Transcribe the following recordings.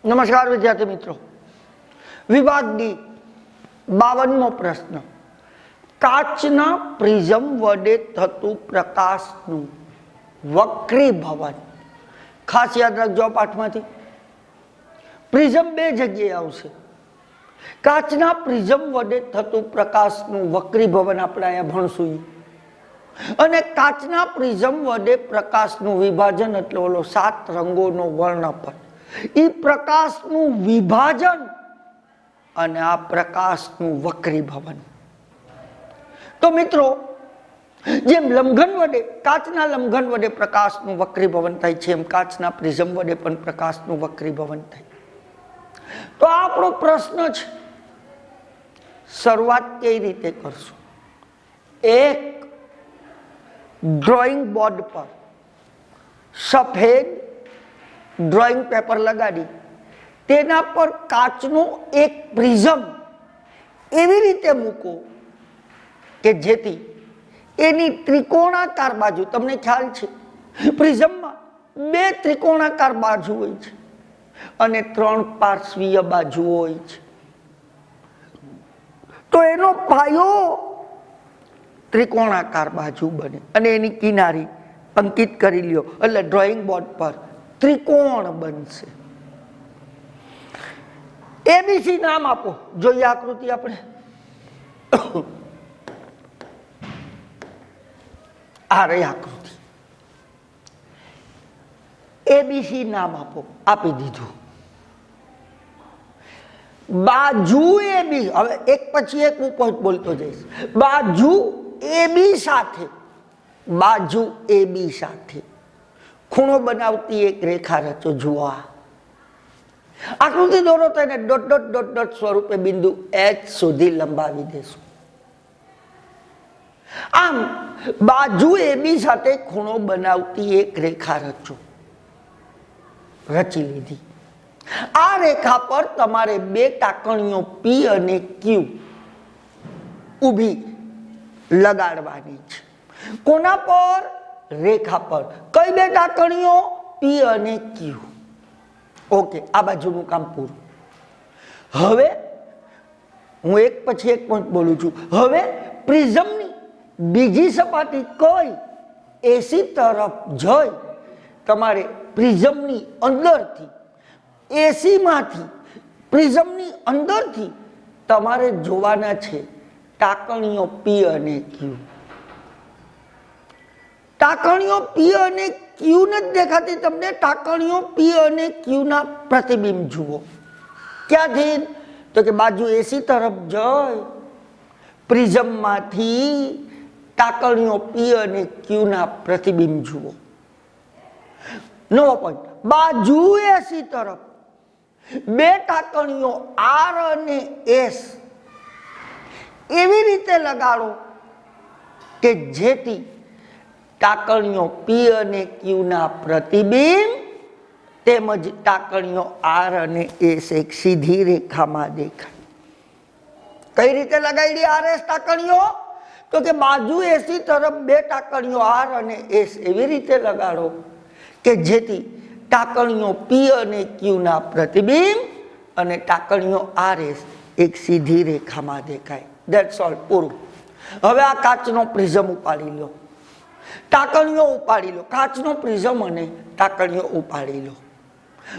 નમસ્કાર વિદ્યાર્થી મિત્રો, વિભાગ ડી 52મો પ્રશ્ન, કાચના પ્રિઝમ વડે થતું પ્રકાશનું વક્રીભવન. ખાસ યાદ રાખજો પાઠમાંથી. પ્રિઝમ બે જગ્યાએ આવશે. કાચના પ્રિઝમ વડે થતું પ્રકાશનું વક્રીભવન આપણે અહીંયા ભણશું, અને કાચના પ્રિઝમ વડે પ્રકાશનું વિભાજન એટલે ઓલો 7 રંગોનો વર્ણપટ. એ પ્રકાશનું વિભાજન અને આ પ્રકાશનું વક્રીભવન. તો મિત્રો, જેમ લંઘન વડે કાચના લંઘન વડે પ્રકાશનું વક્રીભવન થાય છે, એમ કાચના પ્રિઝમ વડે પણ પ્રકાશનું વક્રીભવન થાય. તો આપણો પ્રશ્ન છે, શરૂઆત કઈ રીતે કરશું? એક ડ્રોઈંગ બોર્ડ પર સફેદ ડ્રોઈંગ પેપર લગાડી તેના પર કાચનો એક પ્રિઝમ એવી રીતે મૂકો કે જેથી એની ત્રિકોણાકાર બાજુ, તમને ખ્યાલ છે પ્રિઝમમાં 2 ત્રિકોણાકાર બાજુ હોય છે અને 3 પાર્શ્વીય બાજુ હોય છે. તો એનો પાયો ત્રિકોણાકાર બાજુ બને અને એની કિનારી અંકિત કરી લ્યો એટલે ડ્રોઈંગ બોર્ડ પર ત્રિકોણ બનશે. એબીસી નામ આપો. જોઈએ આકૃતિ આપણે. આ રહી આકૃતિ. એબીસી નામ આપો. આપી દીધું. બાજુ એબી, હવે એક પછી એક હું પોઈન્ટ બોલતો જઈશ. બાજુ એબી સાથે, બાજુ એબી સાથે ખૂણો બનાવતી એક રેખા રચો. જુઓ આકૃતિ દોરો તો એને ડોટ ડોટ ડોટ ડોટ સ્વરૂપે બિંદુ H સુધી લંબાવી દેશું. આમ બાજુ એબી સાથે ખૂણો બનાવતી એક રેખા રચો. રચી લીધી. આ રેખા પર તમારે 2 ટાંકણીઓ P અને Q ઊભી લગાડવાની છે. કોના પર? રેખા પર. કઈ 2 ટાંકણીઓ? P અને Q. ઓકે, આ બાજુનું કામ પૂરું. હવે હું એક પછી એક પોઈન્ટ બોલું છું. હવે પ્રિઝમની બીજી સપાટી કઈ? એસી તરફ જઈ તમારે પ્રિઝમની અંદરથી, એસી માંથી પ્રિઝમની અંદરથી તમારે જોવાના છે ટાંકણીઓ P અને Q. ટાંકણીઓ P અને Q નથી દેખાતી તમને. ટાંકણીઓ P અને Q ના પ્રતિબિંબ જુઓ. ક્યાંથી? તો કે બાજુ એસી તરફ જઈ પ્રિઝમમાંથી ટાંકણીઓ P અને Q ના પ્રતિબિંબ જુઓ. નવો પોઈન્ટ. બાજુ એસી તરફ 2 ટાંકણીઓ R અને S એવી રીતે લગાડો કે જેથી ટાંકણીઓ P અને Q ના પ્રતિબિંબ તેમજ ટાંકણીઓ R અને S એક સીધી રેખામાં દેખાય. કઈ રીતે લગાડી RS ટાંકણીઓ? તો કે બાજુ એસી તરફ 2 ટાંકણીઓ R અને S એવી રીતે લગાડો કે જેથી ટાંકણીઓ P અને Q ના પ્રતિબિંબ અને ટાંકણીઓ RS એક સીધી રેખામાં દેખાય. That's all. પૂરું. હવે આ કાચનો પ્રિઝમ ઉપાડી લો, ટાંકણીઓ ઉપાડી લો. કાચનો પ્રિઝમ અને ટાંકણીઓ ઉપાડી લો.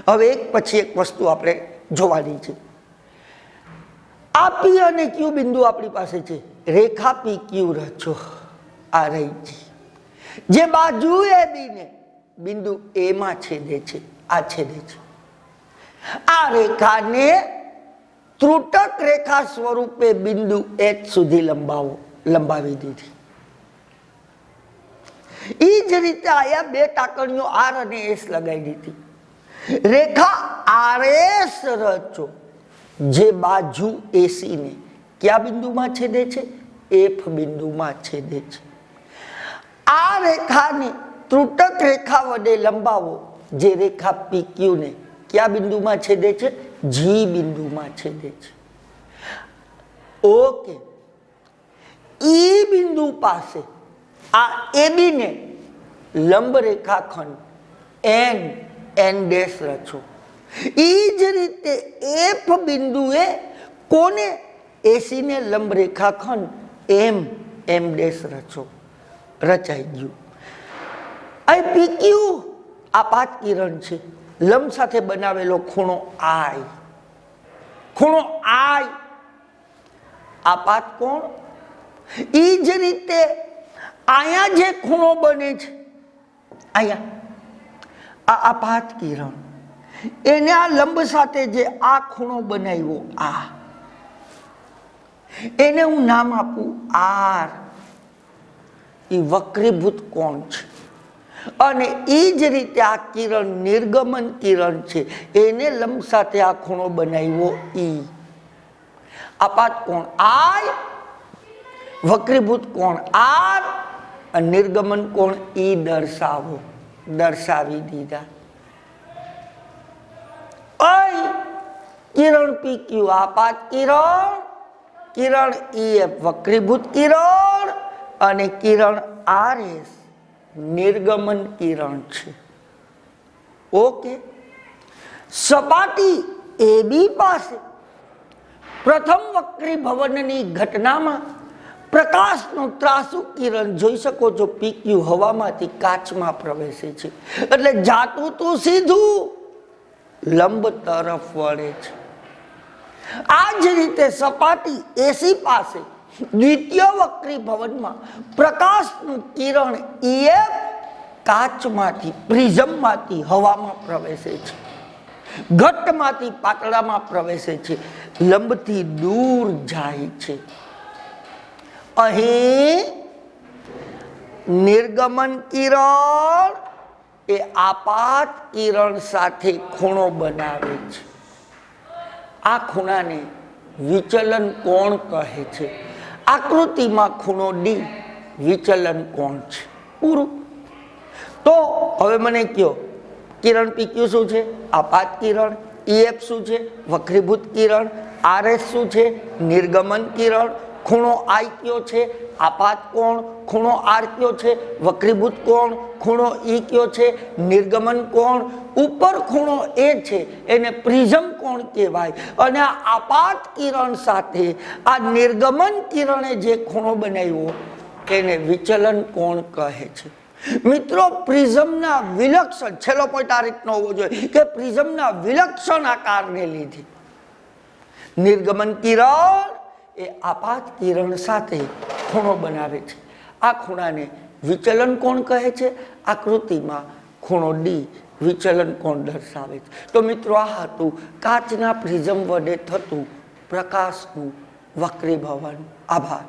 હવે એક પછી એક વસ્તુ આપણે જોવાની છે. આ P અને Q બિંદુ આપણી પાસે છે. રેખા PQ રચો. આ રહી છે, જે બાજુ AB ને બિંદુ A માં છેદે છે. આ છેદે છે. આ રેખાને ત્રુટક રેખા સ્વરૂપે બિંદુ H સુધી લંબાવી દીધી. એ જ રીતે આયા 2 ટાંકણીઓ R અને S લગાવી દીધી. રેખા RS રચો, જે બાજુ AC ને કયા બિંદુમાં છેદે છે? F બિંદુમાં છેદે છે. આ રેખાને ત્રુટક રેખા વડે લંબાવો, જે રેખા PQ ને કયા બિંદુમાં છેદે છે? G બિંદુમાં છેદે છે. ઓકે, E બિંદુ પાસે આ AB ને લંબ રેખાખંડ N N' રચો. એ જ રીતે એફ બિંદુએ કોને એસી ને લંબ રેખાખંડ એમ એમ ડેશ રચાઈ ગયું. અહીં પીક્યુ આપાત કિરણ છે, લંબ સાથે બનાવેલો ખૂણો આઈ, ખૂણો આઈ આપાત કોણ. એ જ રીતે અહીંયા જે ખૂણો બને છે, અહીંયા આ આપાત કિરણ, એને આ લંબ સાથે જે આ ખૂણો બનાવ્યો આ, એને હું નામ આપું આર. એ વક્રીભૂત કોણ છે. અને એ જ રીતે આ કિરણ નિર્ગમન કિરણ છે, એને લંબ સાથે આ ખૂણો બનાવ્યો ઈ. આપાત કોણ આય, વક્રીભૂત કોણ આર, અને નિર્ગમન કોણ ઈ દર્શાવો. દર્શાવી દીધા. અહીં કિરણ પીક્યુ આપાત કિરણ, કિરણ ઈ વક્રીભૂત કિરણ, અને કિરણ આર એસ નિર્ગમન કિરણ છે. ઓકે. સપાટી એબી પાસે પ્રથમ વક્રીભવનની ઘટનામાં પ્રકાશનું ત્રાસુ કિરણ જોઈ શકો છો. પીક્યુ હવામાંથી કાચમાં પ્રવેશે છે, એટલે જાતું તું સીધું લંબ તરફ વળે છે. આ જ રીતે સપાટી એસી પાસે દ્વિતીય વક્રીભવનમાં પ્રકાશનું કિરણ ઈએફ કાચમાંથી, પ્રિઝમમાંથી હવામાં પ્રવેશે છે, ઘટમાંથી પાતળામાં પ્રવેશે છે, લંબથી દૂર જાય છે. અહીં નિર્ગમન કિરણ એ આપાત કિરણ સાથે ખૂણો બનાવે છે. આ ખૂણાને વિચલન કોણ કહે છે. આકૃતિમાં ખૂણો ડી વિચલન કોણ છે. પૂરું. તો હવે મને કયો, કિરણ પીક્યુ શું છે? આપાત કિરણ. ઈએફ શું છે? વક્રીભૂત કિરણ. આરએસ શું છે? નિર્ગમન કિરણ. ખૂણો આઈ કયો છે? આપાત કોણ. ખૂણો આર કયો છે? વક્રીભૂત કોણ. ખૂણો ઈ કયો છે? નિર્ગમન કોણ. ઉપર ખૂણો એ છે, એને પ્રિઝમ કોણ કહેવાય. અને આ આપાત કિરણ સાથે આ નિર્ગમન કિરણે જે ખૂણો બનાવ્યો એને વિચલન કોણ કહે છે. મિત્રો, પ્રિઝમના વિલક્ષણ, છેલ્લો પોઈન્ટ આ રીતનો હોવો જોઈએ કે પ્રિઝમના વિલક્ષણ આકારને લીધે નિર્ગમન કિરણ એ આપાત કિરણ સાથે ખૂણો બનાવે છે. આ ખૂણાને વિચલન કોણ કહે છે. આકૃતિમાં ખૂણો ડી વિચલન કોણ દર્શાવે છે. તો મિત્રો, આ હતું કાચના પ્રિઝમ વડે થતું પ્રકાશનું વક્રીભવન. આભાર.